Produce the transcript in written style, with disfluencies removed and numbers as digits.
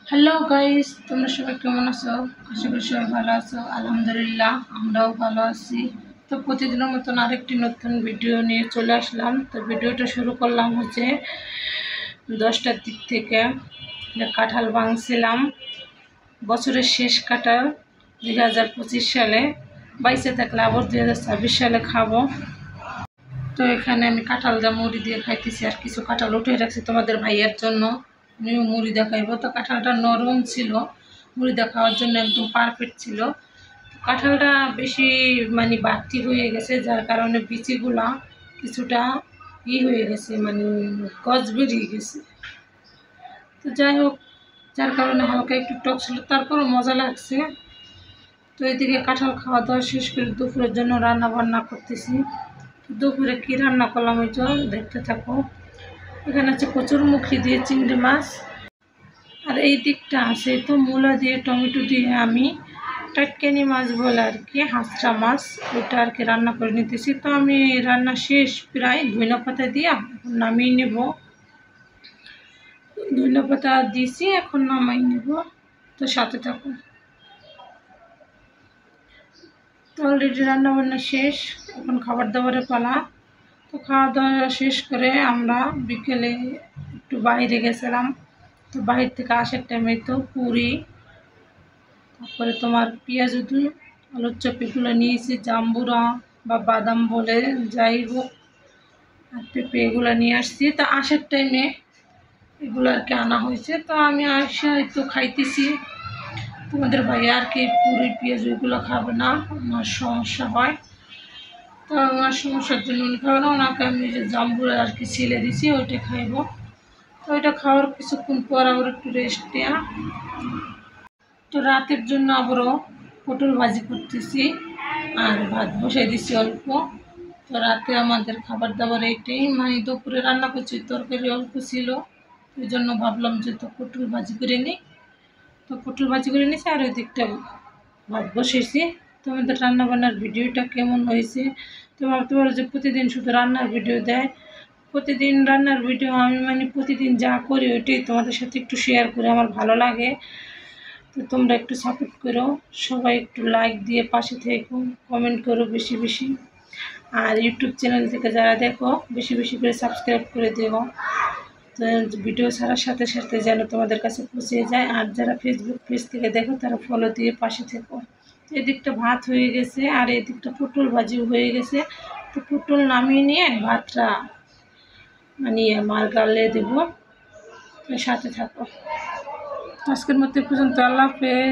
Hello guys, তোমরা সবাই কেমন আছো? আশা করি সবাই ভালো আছো। আলহামদুলিল্লাহ, আমরাও ভালো আছি। তো প্রতিদিনের মতন আরেকটি নতুন ভিডিও নিয়ে চলে আসলাম। তো ভিডিওটা শুরু করলাম হচ্ছে 10টার দিক থেকে। কাঁঠাল ভাঙছিলাম, বছরের শেষ কাঁঠাল 2025 সালে, বাইসে থাকলে আবার 2026 সালে খাবো। তো এখানে আমি কাঁঠাল দিয়ে মুড়ি দিয়ে খাইতেছি, আর কিছু কাঁঠাল উঠে রাখছি তোমাদের ভাইয়ের জন্য, আমিও মুড়ি দিয়ে খাইবো। তো কাঁঠালটা নরম ছিল, মুড়ি দিয়ে খাওয়ার জন্য একদম পারফেক্ট ছিল। কাঁঠালটা বেশি বাড়তি হয়ে গেছে, যার কারণে বিচিগুলা কিছুটা হয়ে গেছে, গজ বেরিয়ে গেছে। তো যাই হোক, যার কারণে হালকা একটু টক ছিল, তারপরও মজা লাগছে। তো এদিকে কাঁঠাল খাওয়া দাওয়া শেষ করে দুপুরের জন্য রান্না বান্না করতেছি। দুপুরে কী রান্না করলাম ওই জন্য দেখতে থাকো। এখানে আছে কচুরমুখী দিয়ে চিংড়ি মাছ, আর এই দিকটা আছে তো মূলা দিয়ে টমেটো দিয়ে আমি টাটকানি মাছ বলে আর কি, হাঁসটা মাছ, ওইটা আর কি রান্না করে নিতেছি। তো আমি রান্না শেষ প্রায়, ধনিয়া পাতা দিয়ে নামিয়ে নেব। ধনিয়া পাতা দিয়েছি, এখন নামাই নেব। তো সাথে থাকো। তো অলরেডি রান্নাবান্না শেষ, এখন খাবার দাবারের পালা। তো খাওয়া দাওয়া শেষ করে আমরা বিকেলে একটু বাইরে গেছিলাম। তো বাইরে থেকে আসার টাইমে তো পুরি, তারপরে তোমার পেঁয়াজ দুধ, আলুর চপিগুলো নিয়েছি, জাম্বুরা বা বাদাম বলে যাই হোক, আর পেঁপে এগুলো নিয়ে আসছি। তো আসার টাইমে এগুলো আর কি আনা হয়েছে। তো আমি আসা একটু খাইতেছি। তোমাদের ভাই আর কি পুরি পেঁয়াজ ওইগুলো খাবে না, ওনার সমস্যা হয়। তো আমার সমস্যার জন্য উনি খাবে না, ওনাকে আমি যে জাম্বুরা আর কি ছেলে দিছি, ওইটা খাইব। তো ওইটা খাওয়ার কিছুক্ষণ পর আবার একটু রেস্ট নেওয়া। তো রাতের জন্য আবারও পটল ভাজি করতেছি, আর ভাত বসাই দিছি অল্প। তো রাতে আমাদের খাবার দাবার এইটাই, দুপুরে রান্না করছি, তরকারি অল্প ছিল, ওই জন্য ভাবলাম যে তো পটল ভাজি করে নিই। তো পটল ভাজি করে নিয়েছি, আর ওই দিকটা ভাত বসেছি। তো আমাদের রান্নাবান্নার ভিডিওটা কেমন হয়েছে? তো ভাবতে পারো যে প্রতিদিন শুধু রান্নার ভিডিও দেয়। প্রতিদিন রান্নার ভিডিও আমি প্রতিদিন যা করি ওইটাই তোমাদের সাথে একটু শেয়ার করে আমার ভালো লাগে। তো তোমরা একটু সাপোর্ট করো, সবাই একটু লাইক দিয়ে পাশে থেকো, কমেন্ট করো বেশি বেশি। আর ইউটিউব চ্যানেল থেকে যারা দেখো বেশি বেশি করে সাবস্ক্রাইব করে দিও, তো ভিডিও ছাড়ার সাথে সাথে যেন তোমাদের কাছে পৌঁছে যায়। আর যারা ফেসবুক পেজ থেকে দেখো তারা ফলো দিয়ে পাশে থেকো। এদিকটা ভাত হয়ে গেছে, আর এদিকটা পটল ভাজিও হয়ে গেছে। তো পটল নামিয়ে নিয়ে ভাতটা মার গালে দেবো। সাথে থাকো। আজকের মধ্যে পর্যন্ত, আল্লাহ হাফেজ।